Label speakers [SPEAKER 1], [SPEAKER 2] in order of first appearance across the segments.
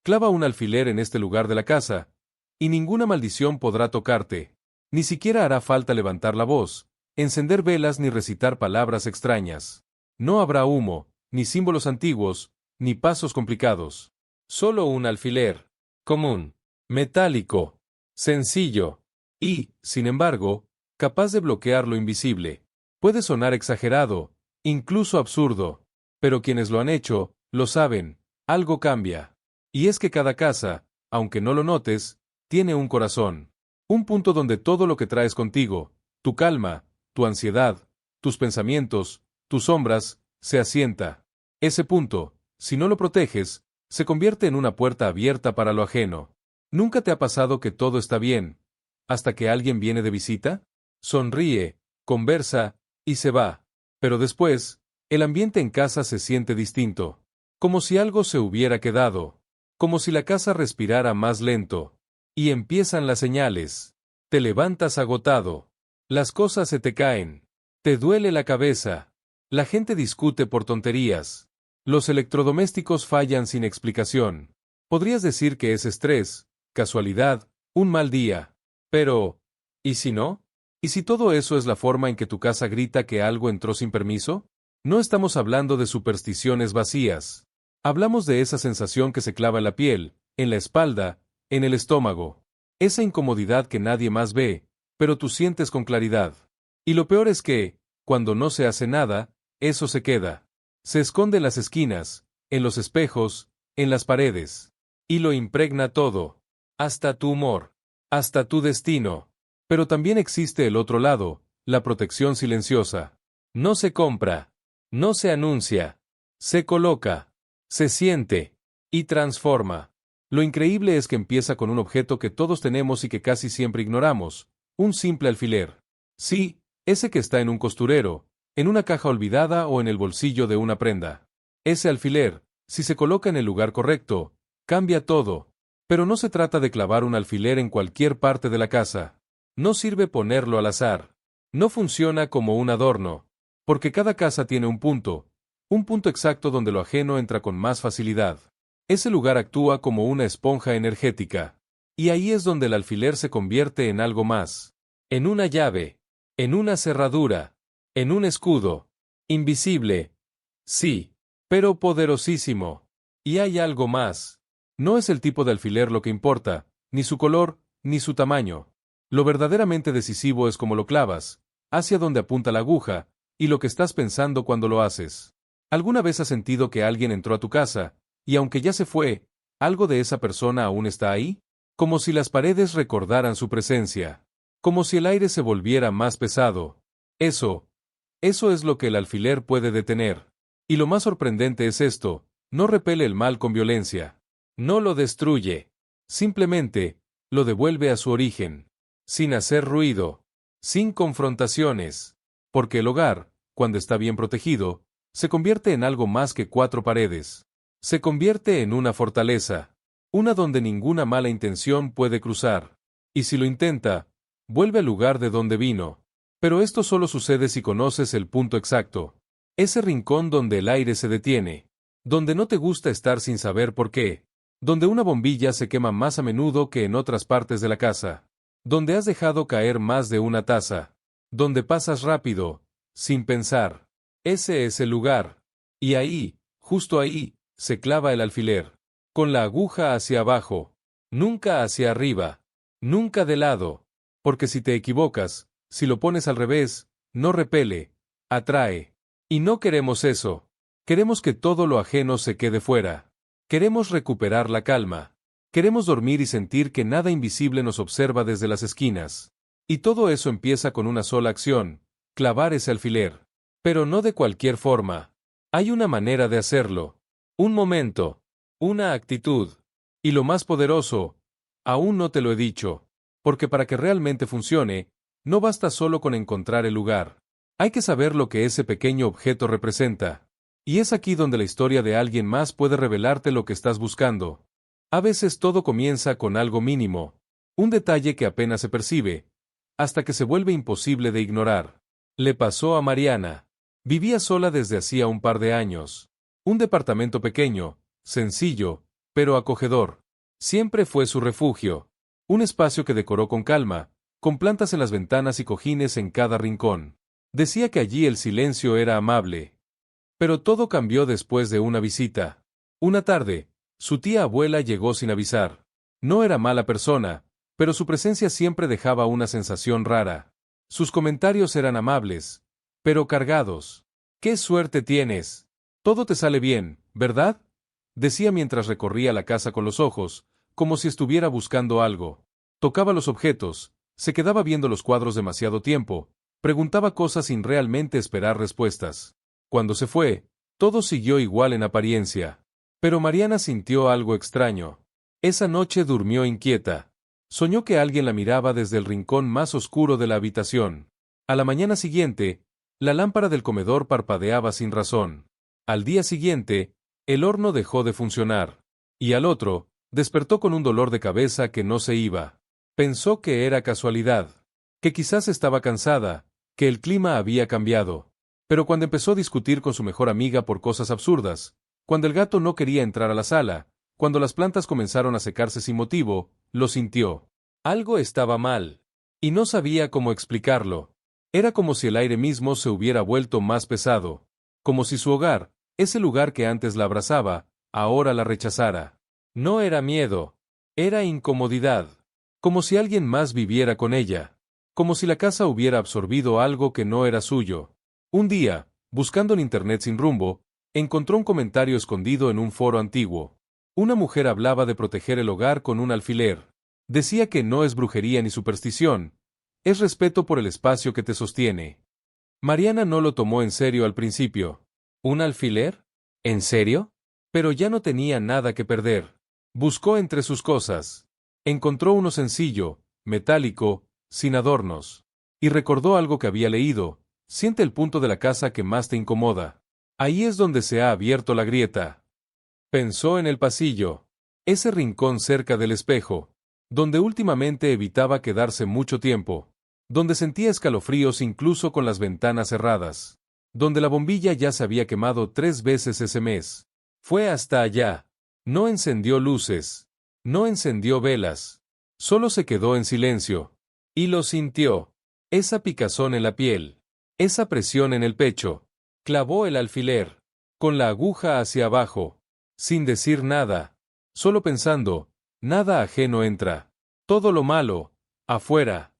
[SPEAKER 1] Clava un alfiler en este lugar de la casa, y ninguna maldición podrá tocarte. Ni siquiera hará falta levantar la voz, encender velas ni recitar palabras extrañas. No habrá humo, ni símbolos antiguos, ni pasos complicados. Solo un alfiler. Común. Metálico. Sencillo. Y, sin embargo, capaz de bloquear lo invisible. Puede sonar exagerado, incluso absurdo. Pero quienes lo han hecho, lo saben, algo cambia. Y es que cada casa, aunque no lo notes, tiene un corazón. Un punto donde todo lo que traes contigo, tu calma, tu ansiedad, tus pensamientos, tus sombras, se asienta. Ese punto, si no lo proteges, se convierte en una puerta abierta para lo ajeno. ¿Nunca te ha pasado que todo está bien, hasta que alguien viene de visita? Sonríe, conversa, y se va. Pero después, el ambiente en casa se siente distinto. Como si algo se hubiera quedado. Como si la casa respirara más lento. Y empiezan las señales. Te levantas agotado. Las cosas se te caen. Te duele la cabeza. La gente discute por tonterías. Los electrodomésticos fallan sin explicación. Podrías decir que es estrés, casualidad, un mal día. Pero, ¿y si no? ¿Y si todo eso es la forma en que tu casa grita que algo entró sin permiso? No estamos hablando de supersticiones vacías. Hablamos de esa sensación que se clava en la piel, en la espalda, en el estómago. Esa incomodidad que nadie más ve, pero tú sientes con claridad. Y lo peor es que, cuando no se hace nada, eso se queda. Se esconde en las esquinas, en los espejos, en las paredes. Y lo impregna todo. Hasta tu humor. Hasta tu destino. Pero también existe el otro lado, la protección silenciosa. No se compra. No se anuncia. Se coloca. Se siente. Y transforma. Lo increíble es que empieza con un objeto que todos tenemos y que casi siempre ignoramos. Un simple alfiler. Sí, ese que está en un costurero, en una caja olvidada o en el bolsillo de una prenda. Ese alfiler, si se coloca en el lugar correcto, cambia todo. Pero no se trata de clavar un alfiler en cualquier parte de la casa. No sirve ponerlo al azar. No funciona como un adorno. Porque cada casa tiene un punto exacto donde lo ajeno entra con más facilidad. Ese lugar actúa como una esponja energética. Y ahí es donde el alfiler se convierte en algo más. En una llave. En una cerradura. En un escudo. Invisible. Sí. Pero poderosísimo. Y hay algo más. No es el tipo de alfiler lo que importa, ni su color, ni su tamaño. Lo verdaderamente decisivo es cómo lo clavas, hacia dónde apunta la aguja, y lo que estás pensando cuando lo haces. ¿Alguna vez has sentido que alguien entró a tu casa, y aunque ya se fue, algo de esa persona aún está ahí? Como si las paredes recordaran su presencia. Como si el aire se volviera más pesado. Eso es lo que el alfiler puede detener. Y lo más sorprendente es esto, no repele el mal con violencia. No lo destruye. Simplemente, lo devuelve a su origen. Sin hacer ruido. Sin confrontaciones. Porque el hogar, cuando está bien protegido, se convierte en algo más que cuatro paredes. Se convierte en una fortaleza. Una donde ninguna mala intención puede cruzar. Y si lo intenta, vuelve al lugar de donde vino. Pero esto solo sucede si conoces el punto exacto. Ese rincón donde el aire se detiene. Donde no te gusta estar sin saber por qué. Donde una bombilla se quema más a menudo que en otras partes de la casa. Donde has dejado caer más de una taza. Donde pasas rápido, sin pensar. Ese es el lugar. Y ahí, justo ahí, se clava el alfiler. Con la aguja hacia abajo. Nunca hacia arriba. Nunca de lado. Porque si te equivocas, si lo pones al revés, no repele, atrae. Y no queremos eso. Queremos que todo lo ajeno se quede fuera. Queremos recuperar la calma. Queremos dormir y sentir que nada invisible nos observa desde las esquinas. Y todo eso empieza con una sola acción, clavar ese alfiler. Pero no de cualquier forma. Hay una manera de hacerlo. Un momento. Una actitud. Y lo más poderoso, aún no te lo he dicho. Porque para que realmente funcione, no basta solo con encontrar el lugar. Hay que saber lo que ese pequeño objeto representa. Y es aquí donde la historia de alguien más puede revelarte lo que estás buscando. A veces todo comienza con algo mínimo. Un detalle que apenas se percibe, hasta que se vuelve imposible de ignorar. Le pasó a Mariana. Vivía sola desde hacía un par de años. Un departamento pequeño, sencillo, pero acogedor. Siempre fue su refugio. Un espacio que decoró con calma, con plantas en las ventanas y cojines en cada rincón. Decía que allí el silencio era amable. Pero todo cambió después de una visita. Una tarde, su tía abuela llegó sin avisar. No era mala persona, pero su presencia siempre dejaba una sensación rara. Sus comentarios eran amables, pero cargados. «¡Qué suerte tienes! Todo te sale bien, ¿verdad?», decía mientras recorría la casa con los ojos, como si estuviera buscando algo. Tocaba los objetos, se quedaba viendo los cuadros demasiado tiempo, preguntaba cosas sin realmente esperar respuestas. Cuando se fue, todo siguió igual en apariencia. Pero Mariana sintió algo extraño. Esa noche durmió inquieta. Soñó que alguien la miraba desde el rincón más oscuro de la habitación. A la mañana siguiente, la lámpara del comedor parpadeaba sin razón. Al día siguiente, el horno dejó de funcionar. Y al otro, despertó con un dolor de cabeza que no se iba. Pensó que era casualidad, que quizás estaba cansada, que el clima había cambiado. Pero cuando empezó a discutir con su mejor amiga por cosas absurdas, cuando el gato no quería entrar a la sala, cuando las plantas comenzaron a secarse sin motivo, lo sintió. Algo estaba mal. Y no sabía cómo explicarlo. Era como si el aire mismo se hubiera vuelto más pesado. Como si su hogar, ese lugar que antes la abrazaba, ahora la rechazara. No era miedo. Era incomodidad. Como si alguien más viviera con ella. Como si la casa hubiera absorbido algo que no era suyo. Un día, buscando en internet sin rumbo, encontró un comentario escondido en un foro antiguo. Una mujer hablaba de proteger el hogar con un alfiler. Decía que no es brujería ni superstición, es respeto por el espacio que te sostiene. Mariana no lo tomó en serio al principio. ¿Un alfiler? ¿En serio? Pero ya no tenía nada que perder. Buscó entre sus cosas. Encontró uno sencillo, metálico, sin adornos. Y recordó algo que había leído: siente el punto de la casa que más te incomoda. Ahí es donde se ha abierto la grieta. Pensó en el pasillo. Ese rincón cerca del espejo, donde últimamente evitaba quedarse mucho tiempo. Donde sentía escalofríos incluso con las ventanas cerradas. Donde la bombilla ya se había quemado 3 veces ese mes. Fue hasta allá. No encendió luces. No encendió velas. Solo se quedó en silencio. Y lo sintió. Esa picazón en la piel. Esa presión en el pecho. Clavó el alfiler. Con la aguja hacia abajo. Sin decir nada. Solo pensando, nada ajeno entra. Todo lo malo, afuera.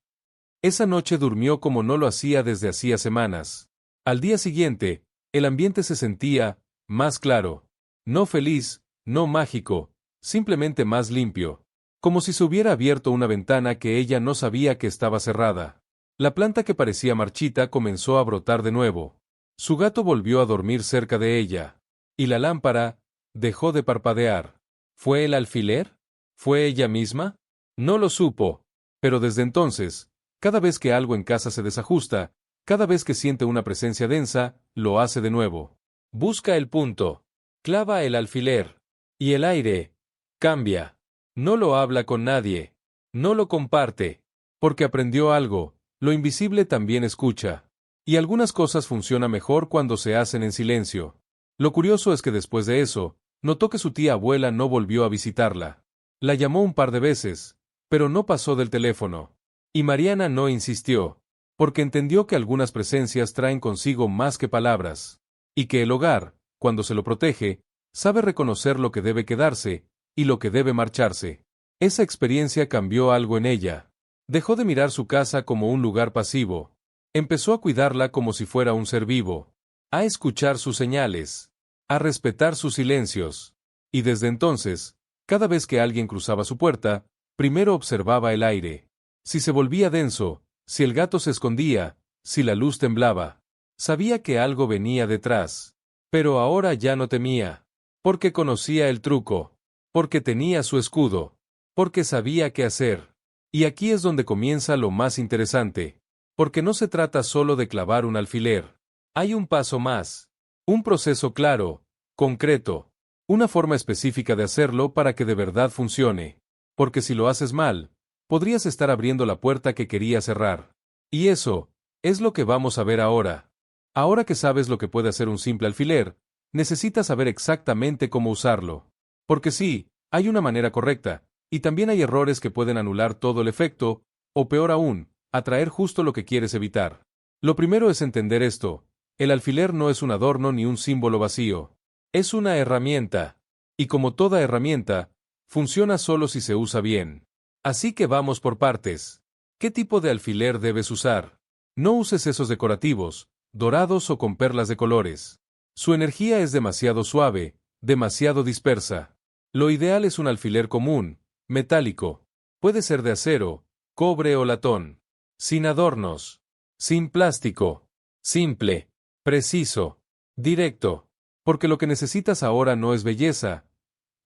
[SPEAKER 1] Esa noche durmió como no lo hacía desde hacía semanas. Al día siguiente, el ambiente se sentía más claro. No feliz, no mágico, simplemente más limpio. Como si se hubiera abierto una ventana que ella no sabía que estaba cerrada. La planta que parecía marchita comenzó a brotar de nuevo. Su gato volvió a dormir cerca de ella. Y la lámpara dejó de parpadear. ¿Fue el alfiler? ¿Fue ella misma? No lo supo. Pero desde entonces, cada vez que algo en casa se desajusta, cada vez que siente una presencia densa, lo hace de nuevo. Busca el punto. Clava el alfiler. Y el aire cambia. No lo habla con nadie. No lo comparte. Porque aprendió algo. Lo invisible también escucha. Y algunas cosas funcionan mejor cuando se hacen en silencio. Lo curioso es que después de eso, notó que su tía abuela no volvió a visitarla. La llamó un par de veces, pero no pasó del teléfono. Y Mariana no insistió, porque entendió que algunas presencias traen consigo más que palabras. Y que el hogar, cuando se lo protege, sabe reconocer lo que debe quedarse, y lo que debe marcharse. Esa experiencia cambió algo en ella. Dejó de mirar su casa como un lugar pasivo. Empezó a cuidarla como si fuera un ser vivo. A escuchar sus señales. A respetar sus silencios. Y desde entonces, cada vez que alguien cruzaba su puerta, primero observaba el aire. Si se volvía denso, si el gato se escondía, si la luz temblaba. Sabía que algo venía detrás. Pero ahora ya no temía. Porque conocía el truco. Porque tenía su escudo. Porque sabía qué hacer. Y aquí es donde comienza lo más interesante. Porque no se trata solo de clavar un alfiler. Hay un paso más. Un proceso claro, concreto. Una forma específica de hacerlo para que de verdad funcione. Porque si lo haces mal, podrías estar abriendo la puerta que quería cerrar. Y eso es lo que vamos a ver ahora. Ahora que sabes lo que puede hacer un simple alfiler, necesitas saber exactamente cómo usarlo. Porque sí, Hay una manera correcta, y también hay errores que pueden anular todo el efecto, o peor aún, atraer justo lo que quieres evitar. Lo primero es entender esto: el alfiler no es un adorno ni un símbolo vacío. Es una herramienta. Y como toda herramienta, funciona solo si se usa bien. Así que vamos por partes. ¿Qué tipo de alfiler debes usar? No uses esos decorativos, dorados o con perlas de colores. Su energía es demasiado suave, demasiado dispersa. Lo ideal es un alfiler común, metálico. Puede ser de acero, cobre o latón. Sin adornos. Sin plástico. Simple. Preciso. Directo. Porque lo que necesitas ahora no es belleza,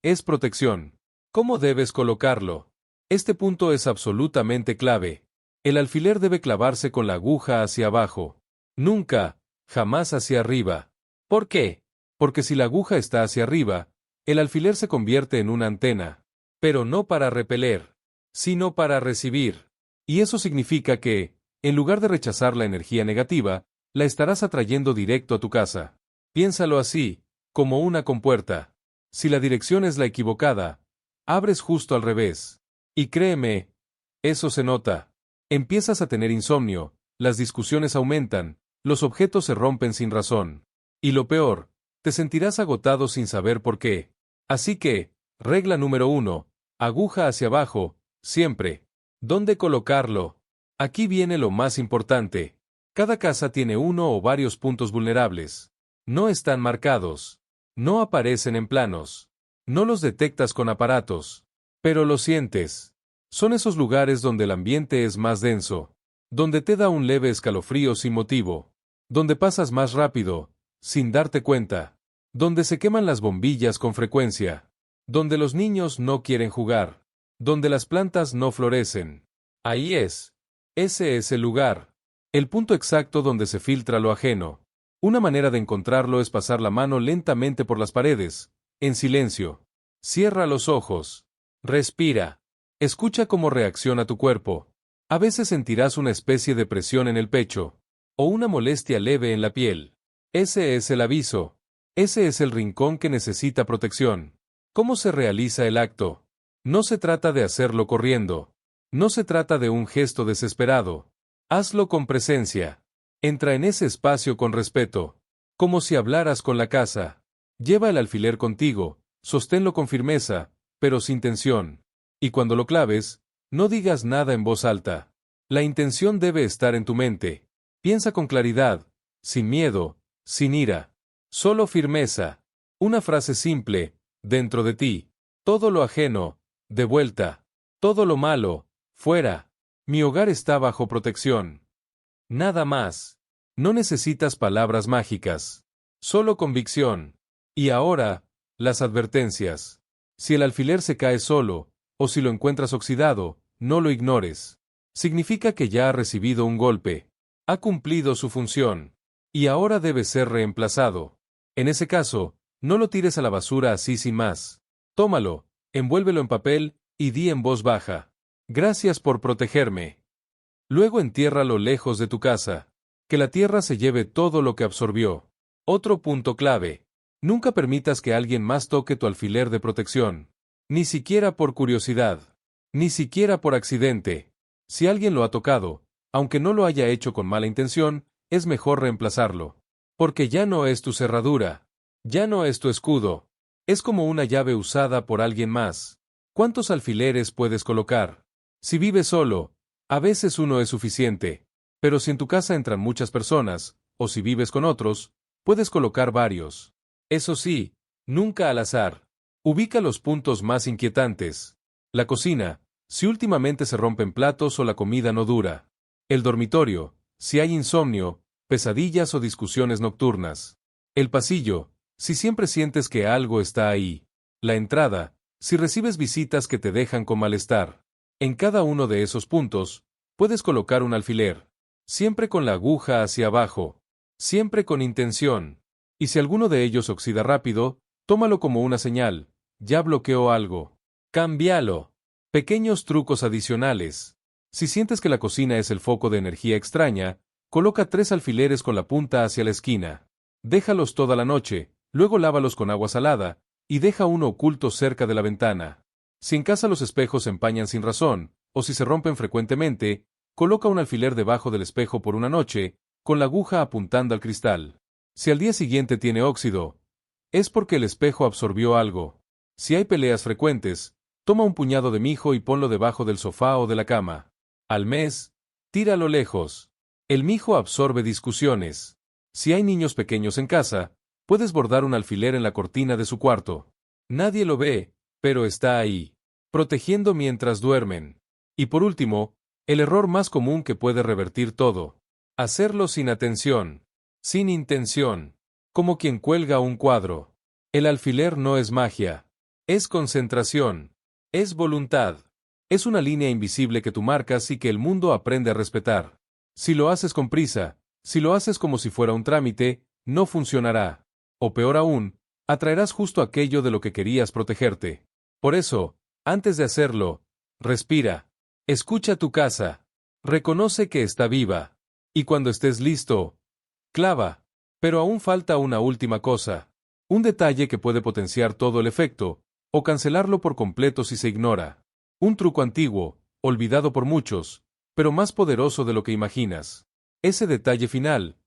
[SPEAKER 1] es protección. ¿Cómo debes colocarlo? Este punto es absolutamente clave. El alfiler debe clavarse con la aguja hacia abajo. Nunca, jamás hacia arriba. ¿Por qué? Porque si la aguja está hacia arriba, el alfiler se convierte en una antena. Pero no para repeler, sino para recibir. Y eso significa que, en lugar de rechazar la energía negativa, la estarás atrayendo directo a tu casa. Piénsalo así, como una compuerta. Si la dirección es la equivocada, abres justo al revés. Y créeme, eso se nota. Empiezas a tener insomnio, las discusiones aumentan, los objetos se rompen sin razón. Y lo peor, te sentirás agotado sin saber por qué. Así que, regla número 1, aguja hacia abajo, siempre. ¿Dónde colocarlo? Aquí viene lo más importante. Cada casa tiene uno o varios puntos vulnerables. No están marcados. No aparecen en planos. No los detectas con aparatos. Pero lo sientes. Son esos lugares donde el ambiente es más denso. Donde te da un leve escalofrío sin motivo. Donde pasas más rápido, sin darte cuenta. Donde se queman las bombillas con frecuencia. Donde los niños no quieren jugar. Donde las plantas no florecen. Ahí es. Ese es el lugar. El punto exacto donde se filtra lo ajeno. Una manera de encontrarlo es pasar la mano lentamente por las paredes, en silencio. Cierra los ojos. Respira. Escucha cómo reacciona tu cuerpo. A veces sentirás una especie de presión en el pecho, o una molestia leve en la piel. Ese es el aviso. Ese es el rincón que necesita protección. ¿Cómo se realiza el acto? No se trata de hacerlo corriendo. No se trata de un gesto desesperado. Hazlo con presencia. Entra en ese espacio con respeto, como si hablaras con la casa. Lleva el alfiler contigo, sosténlo con firmeza, pero sin tensión. Y cuando lo claves, no digas nada en voz alta. La intención debe estar en tu mente. Piensa con claridad, sin miedo, sin ira. Solo firmeza. Una frase simple, dentro de ti. Todo lo ajeno, de vuelta. Todo lo malo, fuera. Mi hogar está bajo protección. Nada más. No necesitas palabras mágicas. Solo convicción. Y ahora, las advertencias. Si el alfiler se cae solo, o si lo encuentras oxidado, no lo ignores. Significa que ya ha recibido un golpe. Ha cumplido su función. Y ahora debe ser reemplazado. En ese caso, no lo tires a la basura así sin más. Tómalo, envuélvelo en papel, y di en voz baja: gracias por protegerme. Luego entiérralo lejos de tu casa. Que la tierra se lleve todo lo que absorbió. Otro punto clave. Nunca permitas que alguien más toque tu alfiler de protección. Ni siquiera por curiosidad. Ni siquiera por accidente. Si alguien lo ha tocado, aunque no lo haya hecho con mala intención, es mejor reemplazarlo. Porque ya no es tu cerradura. Ya no es tu escudo. Es como una llave usada por alguien más. ¿Cuántos alfileres puedes colocar? Si vives solo, a veces uno es suficiente. Pero si en tu casa entran muchas personas, o si vives con otros, puedes colocar varios. Eso sí, nunca al azar. Ubica los puntos más inquietantes. La cocina, si últimamente se rompen platos o la comida no dura. El dormitorio, si hay insomnio, pesadillas o discusiones nocturnas. El pasillo, si siempre sientes que algo está ahí. La entrada, si recibes visitas que te dejan con malestar. En cada uno de esos puntos, puedes colocar un alfiler. Siempre con la aguja hacia abajo. Siempre con intención. Y si alguno de ellos oxida rápido, tómalo como una señal. Ya bloqueó algo. Cámbialo. Pequeños trucos adicionales. Si sientes que la cocina es el foco de energía extraña, coloca 3 alfileres con la punta hacia la esquina. Déjalos toda la noche, luego lávalos con agua salada, y deja uno oculto cerca de la ventana. Si en casa los espejos se empañan sin razón, o si se rompen frecuentemente, coloca un alfiler debajo del espejo por una noche, con la aguja apuntando al cristal. Si al día siguiente tiene óxido, es porque el espejo absorbió algo. Si hay peleas frecuentes, toma un puñado de mijo y ponlo debajo del sofá o de la cama. Al mes, tíralo lejos. El mijo absorbe discusiones. Si hay niños pequeños en casa, puedes bordar un alfiler en la cortina de su cuarto. Nadie lo ve, pero está ahí, protegiendo mientras duermen. Y por último, el error más común que puede revertir todo. Hacerlo sin atención, sin intención, como quien cuelga un cuadro. El alfiler no es magia, es concentración, es voluntad. Es una línea invisible que tú marcas y que el mundo aprende a respetar. Si lo haces con prisa, si lo haces como si fuera un trámite, no funcionará. O peor aún, atraerás justo aquello de lo que querías protegerte. Por eso, antes de hacerlo, respira. Escucha tu casa. Reconoce que está viva. Y cuando estés listo, clava. Pero aún falta una última cosa. Un detalle que puede potenciar todo el efecto, o cancelarlo por completo si se ignora. Un truco antiguo, olvidado por muchos, pero más poderoso de lo que imaginas. Ese detalle final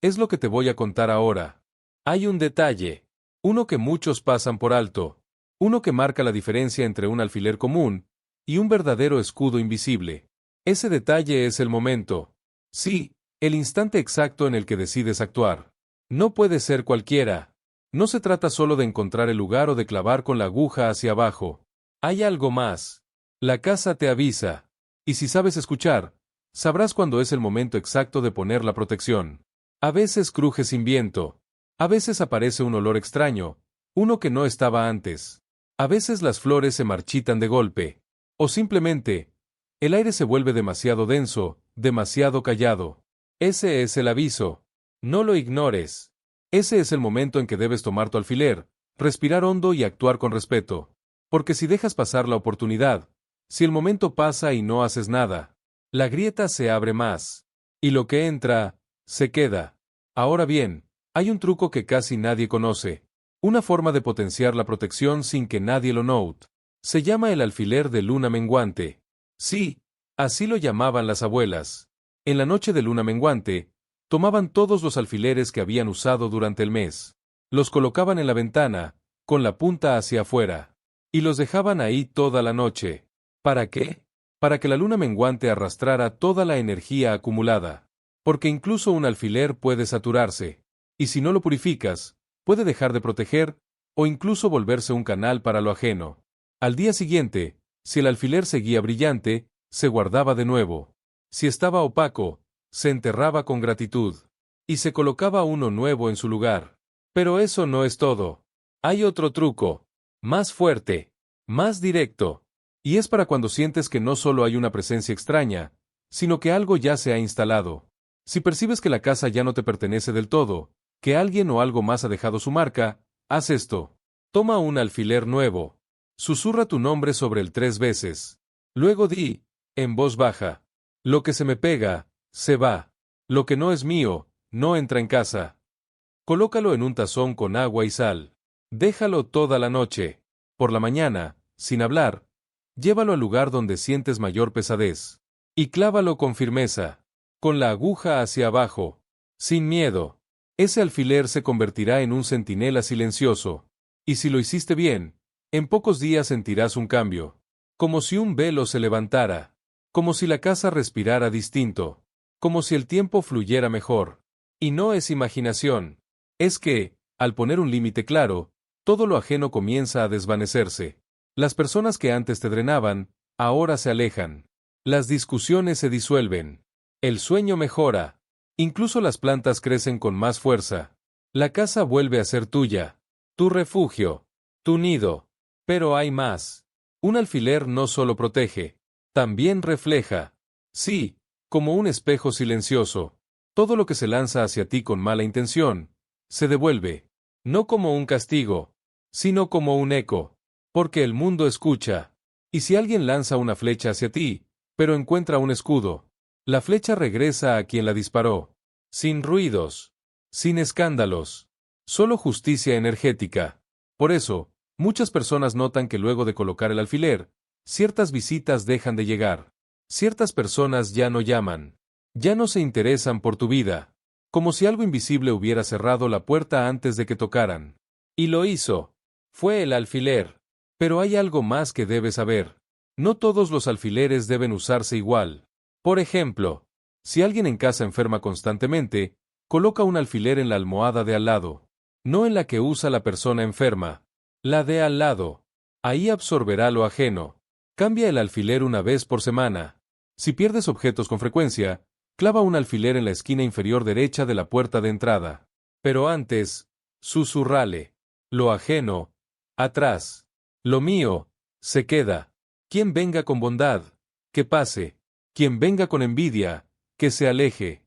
[SPEAKER 1] es lo que te voy a contar ahora. Hay un detalle, uno que muchos pasan por alto, uno que marca la diferencia entre un alfiler común y un verdadero escudo invisible. Ese detalle es el momento. Sí, el instante exacto en el que decides actuar. No puede ser cualquiera. No se trata solo de encontrar el lugar o de clavar con la aguja hacia abajo. Hay algo más. La casa te avisa. Y si sabes escuchar, sabrás cuándo es el momento exacto de poner la protección. A veces cruje sin viento. A veces aparece un olor extraño, uno que no estaba antes. A veces las flores se marchitan de golpe. O simplemente, el aire se vuelve demasiado denso, demasiado callado. Ese es el aviso. No lo ignores. Ese es el momento en que debes tomar tu alfiler, respirar hondo y actuar con respeto. Porque si dejas pasar la oportunidad, si el momento pasa y no haces nada, la grieta se abre más. Y lo que entra, se queda. Ahora bien, hay un truco que casi nadie conoce. Una forma de potenciar la protección sin que nadie lo note. Se llama el alfiler de luna menguante. Sí, así lo llamaban las abuelas. En la noche de luna menguante, tomaban todos los alfileres que habían usado durante el mes. Los colocaban en la ventana, con la punta hacia afuera. Y los dejaban ahí toda la noche. ¿Para qué? Para que la luna menguante arrastrara toda la energía acumulada. Porque incluso un alfiler puede saturarse. Y si no lo purificas, puede dejar de proteger, o incluso volverse un canal para lo ajeno. Al día siguiente, si el alfiler seguía brillante, se guardaba de nuevo. Si estaba opaco, se enterraba con gratitud. Y se colocaba uno nuevo en su lugar. Pero eso no es todo. Hay otro truco. Más fuerte. Más directo. Y es para cuando sientes que no solo hay una presencia extraña, sino que algo ya se ha instalado. Si percibes que la casa ya no te pertenece del todo, que alguien o algo más ha dejado su marca, haz esto. Toma un alfiler nuevo. Susurra tu nombre sobre él 3 veces. Luego di, en voz baja, lo que se me pega, se va. Lo que no es mío, no entra en casa. Colócalo en un tazón con agua y sal. Déjalo toda la noche. Por la mañana, sin hablar, llévalo al lugar donde sientes mayor pesadez. Y clávalo con firmeza, con la aguja hacia abajo, sin miedo. Ese alfiler se convertirá en un centinela silencioso. Y si lo hiciste bien, en pocos días sentirás un cambio. Como si un velo se levantara. Como si la casa respirara distinto. Como si el tiempo fluyera mejor. Y no es imaginación. Es que, al poner un límite claro, todo lo ajeno comienza a desvanecerse. Las personas que antes te drenaban, ahora se alejan. Las discusiones se disuelven. El sueño mejora. Incluso las plantas crecen con más fuerza. La casa vuelve a ser tuya. Tu refugio. Tu nido. Pero hay más. Un alfiler no solo protege, también refleja. Sí, como un espejo silencioso. Todo lo que se lanza hacia ti con mala intención, se devuelve. No como un castigo, sino como un eco. Porque el mundo escucha. Y si alguien lanza una flecha hacia ti, pero encuentra un escudo, la flecha regresa a quien la disparó. Sin ruidos. Sin escándalos. Solo justicia energética. Por eso, Muchas personas notan que luego de colocar el alfiler, ciertas visitas dejan de llegar. Ciertas personas ya no llaman. Ya no se interesan por tu vida. Como si algo invisible hubiera cerrado la puerta antes de que tocaran. Y lo hizo. Fue el alfiler. Pero hay algo más que debes saber. No todos los alfileres deben usarse igual. Por ejemplo, si alguien en casa enferma constantemente, coloca un alfiler en la almohada de al lado. No en la que usa la persona enferma. La de al lado. Ahí absorberá lo ajeno. Cambia el alfiler una vez por semana. Si pierdes objetos con frecuencia, clava un alfiler en la esquina inferior derecha de la puerta de entrada. Pero antes, susurrale. Lo ajeno, atrás. Lo mío, se queda. Quien venga con bondad, que pase. Quien venga con envidia, que se aleje.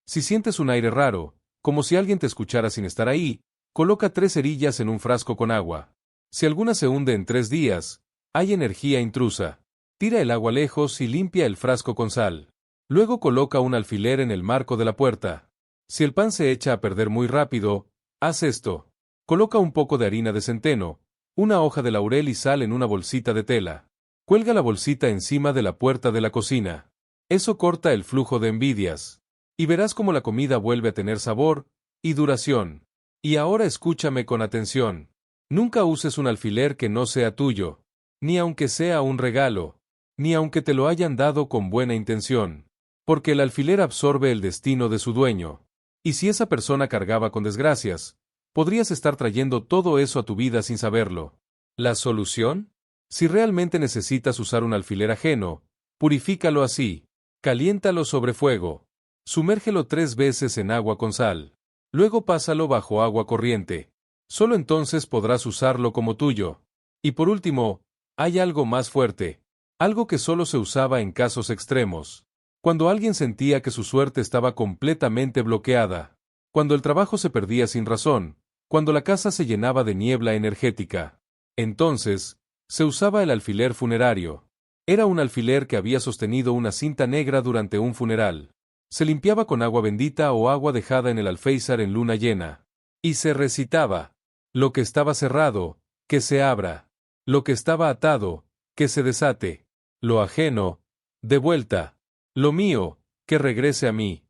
[SPEAKER 1] Si sientes un aire raro, como si alguien te escuchara sin estar ahí, coloca 3 cerillas en un frasco con agua. Si alguna se hunde en 3 días, hay energía intrusa. Tira el agua lejos y limpia el frasco con sal. Luego coloca un alfiler en el marco de la puerta. Si el pan se echa a perder muy rápido, haz esto. Coloca un poco de harina de centeno, una hoja de laurel y sal en una bolsita de tela. Cuelga la bolsita encima de la puerta de la cocina. Eso corta el flujo de envidias. Y verás cómo la comida vuelve a tener sabor y duración. Y ahora escúchame con atención. Nunca uses un alfiler que no sea tuyo, ni aunque sea un regalo, ni aunque te lo hayan dado con buena intención. Porque el alfiler absorbe el destino de su dueño. Y si esa persona cargaba con desgracias, podrías estar trayendo todo eso a tu vida sin saberlo. ¿La solución? Si realmente necesitas usar un alfiler ajeno, purifícalo así. Caliéntalo sobre fuego. Sumérgelo 3 veces en agua con sal. Luego pásalo bajo agua corriente. Solo entonces podrás usarlo como tuyo. Y por último, hay algo más fuerte. Algo que solo se usaba en casos extremos. Cuando alguien sentía que su suerte estaba completamente bloqueada. Cuando el trabajo se perdía sin razón. Cuando la casa se llenaba de niebla energética. Entonces, se usaba el alfiler funerario. Era un alfiler que había sostenido una cinta negra durante un funeral. Se limpiaba con agua bendita o agua dejada en el alféizar en luna llena. Y se recitaba: lo que estaba cerrado, que se abra. Lo que estaba atado, que se desate. Lo ajeno, de vuelta. Lo mío, que regrese a mí.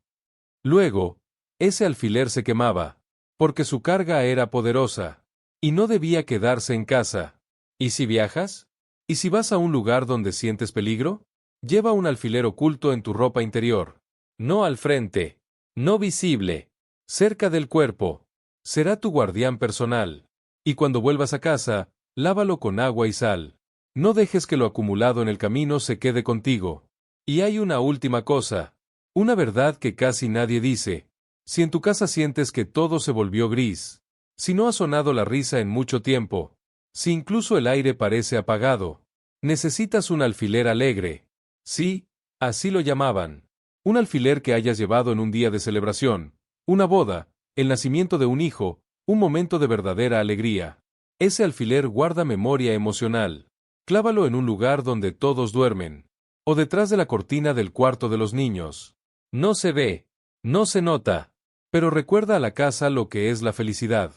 [SPEAKER 1] Luego, ese alfiler se quemaba, porque su carga era poderosa, y no debía quedarse en casa. ¿Y si viajas? ¿Y si vas a un lugar donde sientes peligro? Lleva un alfiler oculto en tu ropa interior. No al frente. No visible. Cerca del cuerpo. Será tu guardián personal. Y cuando vuelvas a casa, lávalo con agua y sal. No dejes que lo acumulado en el camino se quede contigo. Y hay una última cosa. Una verdad que casi nadie dice. Si en tu casa sientes que todo se volvió gris, si no ha sonado la risa en mucho tiempo, si incluso el aire parece apagado, necesitas un alfiler alegre. Sí, así lo llamaban. Un alfiler que hayas llevado en un día de celebración, una boda, el nacimiento de un hijo, un momento de verdadera alegría. Ese alfiler guarda memoria emocional. Clávalo en un lugar donde todos duermen. O detrás de la cortina del cuarto de los niños. No se ve, no se nota, pero recuerda a la casa lo que es la felicidad.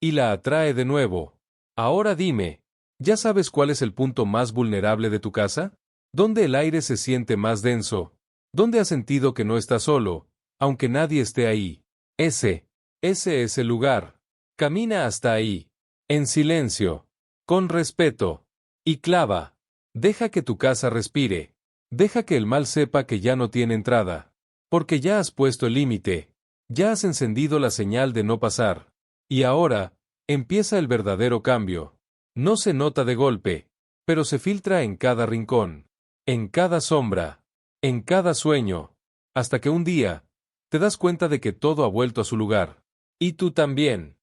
[SPEAKER 1] Y la atrae de nuevo. Ahora dime, ¿ya sabes cuál es el punto más vulnerable de tu casa? ¿Dónde el aire se siente más denso? ¿Dónde has sentido que no estás solo, aunque nadie esté ahí? Ese es el lugar. Camina hasta ahí. En silencio. Con respeto. Y clava. Deja que tu casa respire. Deja que el mal sepa que ya no tiene entrada. Porque ya has puesto el límite. Ya has encendido la señal de no pasar. Y ahora, empieza el verdadero cambio. No se nota de golpe, pero se filtra en cada rincón, en cada sombra, en cada sueño, hasta que un día, te das cuenta de que todo ha vuelto a su lugar. Y tú también.